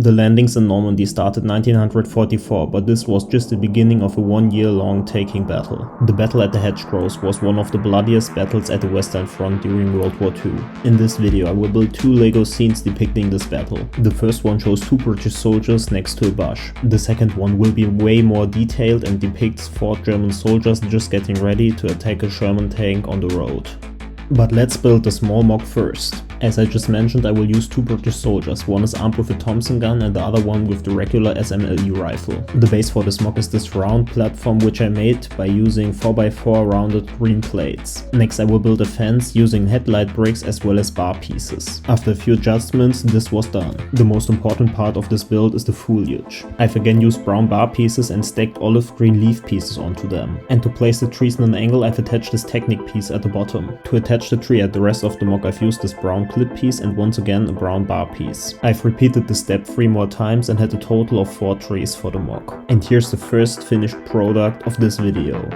The landings in Normandy started 1944, but this was just the beginning of a 1-year-long taking battle. The battle at the Hedgerows was one of the bloodiest battles at the Western Front during World War II. In this video I will build 2 LEGO scenes depicting this battle. The first one shows 2 British soldiers next to a bush. The second one will be way more detailed and depicts 4 German soldiers just getting ready to attack a Sherman tank on the road. But let's build the small mock first. As I just mentioned, I will use 2 British soldiers, one is armed with a Thompson gun and the other one with the regular SMLE rifle. The base for this mock is this round platform which I made by using 4x4 rounded green plates. Next I will build a fence using headlight bricks as well as bar pieces. After a few adjustments this was done. The most important part of this build is the foliage. I've again used brown bar pieces and stacked olive green leaf pieces onto them. And to place the trees in an angle I've attached this Technic piece at the bottom. To attach the tree at the rest of the mock I've used this brown clip piece and once again a brown bar piece. I've repeated the step 3 more times and had a total of 4 trees for the mock. And here's the first finished product of this video.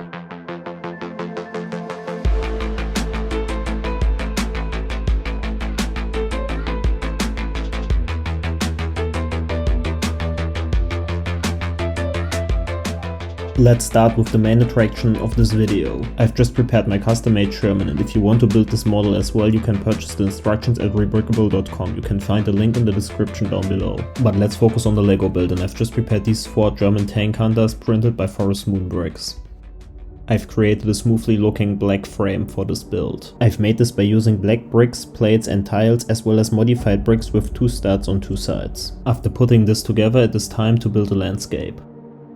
Let's start with the main attraction of this video. I've just prepared my custom-made Sherman, and if you want to build this model as well you can purchase the instructions at rebrickable.com. You can find the link in the description down below. But let's focus on the LEGO build, and I've just prepared these 4 German tank hunters printed by Forest Moon Bricks. I've created a smoothly looking black frame for this build. I've made this by using black bricks, plates and tiles as well as modified bricks with 2 studs on 2 sides. After putting this together it is time to build a landscape.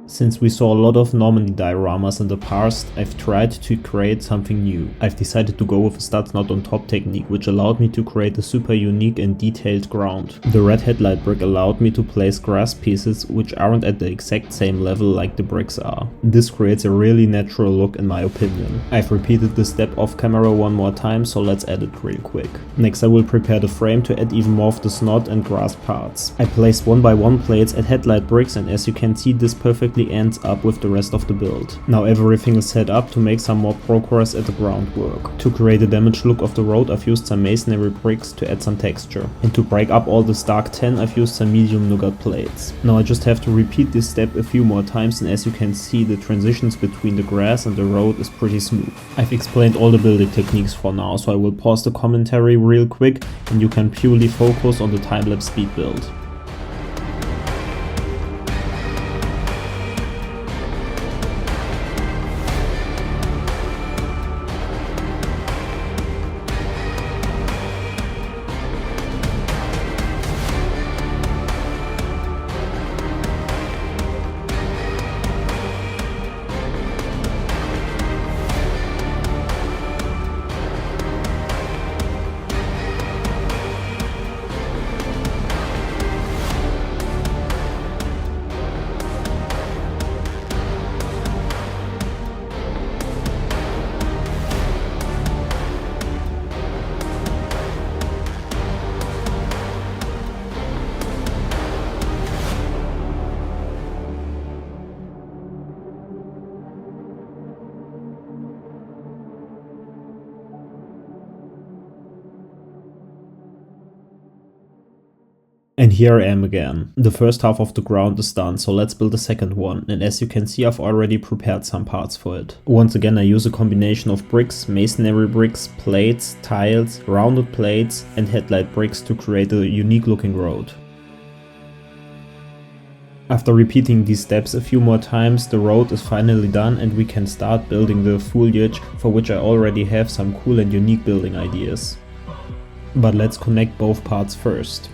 Since we saw a lot of Normandy dioramas in the past, I've tried to create something new. I've decided to go with a studs not on top technique, which allowed me to create a super unique and detailed ground. The red headlight brick allowed me to place grass pieces which aren't at the exact same level like the bricks are. This creates a really natural look in my opinion. I've repeated this step off camera one more time, so let's add it real quick. Next I will prepare the frame to add even more of the snot and grass parts. I placed 1 by 1 plates at headlight bricks, and as you can see this perfectly ends up with the rest of the build. Now everything is set up to make some more progress at the groundwork. To create a damaged look of the road I've used some masonry bricks to add some texture. And to break up all this dark tan I've used some medium nougat plates. Now I just have to repeat this step a few more times, and as you can see the transitions between the grass and the road is pretty smooth. I've explained all the building techniques for now, so I will pause the commentary real quick and you can purely focus on the time-lapse speed build. And here I am again. The first half of the ground is done, so let's build the second one, and as you can see I've already prepared some parts for it. Once again I use a combination of bricks, masonry bricks, plates, tiles, rounded plates and headlight bricks to create a unique looking road. After repeating these steps a few more times, the road is finally done and we can start building the foliage, for which I already have some cool and unique building ideas. But let's connect both parts first.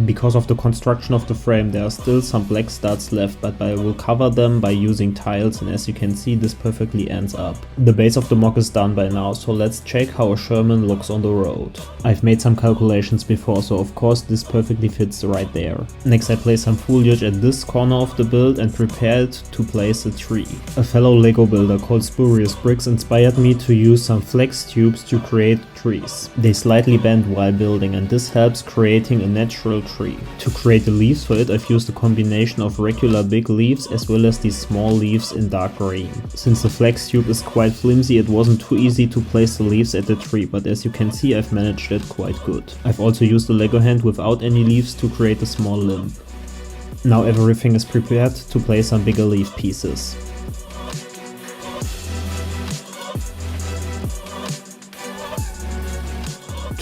Because of the construction of the frame there are still some black studs left, but I will cover them by using tiles, and as you can see this perfectly ends up. The base of the mock is done by now, so let's check how a Sherman looks on the road. I've made some calculations before, so of course this perfectly fits right there. Next I place some foliage at this corner of the build and prepared to place a tree. A fellow LEGO builder called Spurious Bricks inspired me to use some flex tubes to create trees. They slightly bend while building and this helps creating a natural tree. To create the leaves for it, I've used a combination of regular big leaves as well as these small leaves in dark green. Since the flex tube is quite flimsy, it wasn't too easy to place the leaves at the tree, but as you can see, I've managed it quite good. I've also used a Lego hand without any leaves to create a small limb. Now everything is prepared to place some bigger leaf pieces.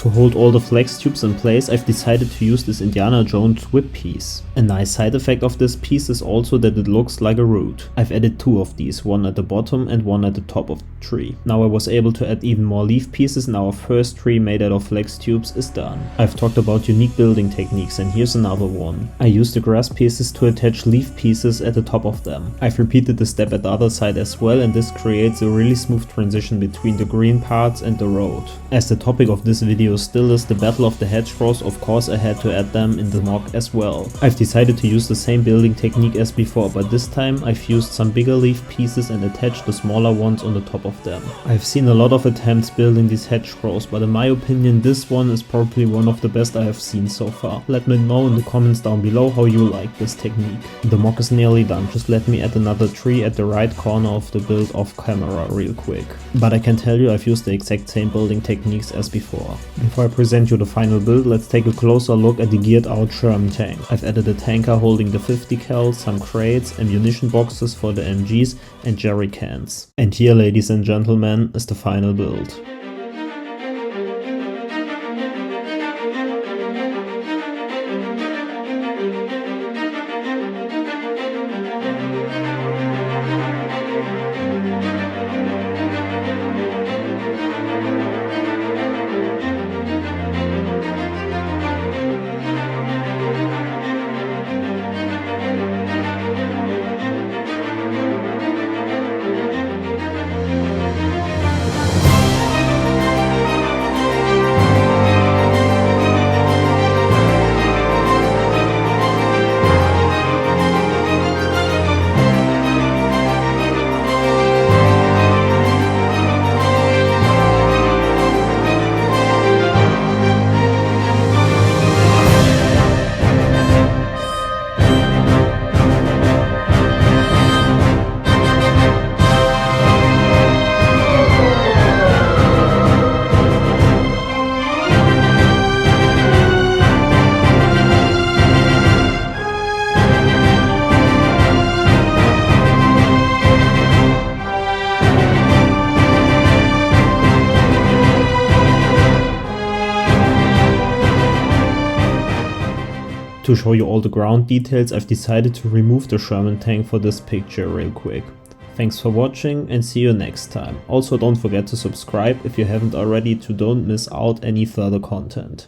To hold all the flex tubes in place, I've decided to use this Indiana Jones whip piece. A nice side effect of this piece is also that it looks like a root. I've added two of these, one at the bottom and one at the top of the tree. Now I was able to add even more leaf pieces and our first tree made out of flex tubes is done. I've talked about unique building techniques and here's another one. I used the grass pieces to attach leaf pieces at the top of them. I've repeated the step at the other side as well, and this creates a really smooth transition between the green parts and the road. As the topic of this video still is the Battle of the Hedgerows, of course I had to add them in the mock as well. I've decided to use the same building technique as before, but this time I've used some bigger leaf pieces and attached the smaller ones on the top of them. I've seen a lot of attempts building these hedgerows, but in my opinion this one is probably one of the best I have seen so far. Let me know in the comments down below how you like this technique. The mock is nearly done, just let me add another tree at the right corner of the build off camera real quick. But I can tell you I've used the exact same building techniques as before. Before I present you the final build, let's take a closer look at the geared out Sherman tank. I've added a tanker holding the 50 cal, some crates, ammunition boxes for the MGs and jerry cans. And here, ladies and gentlemen, is the final build. To show you all the ground details, I've decided to remove the Sherman tank for this picture real quick. Thanks for watching and see you next time. Also don't forget to subscribe if you haven't already to don't miss out any further content.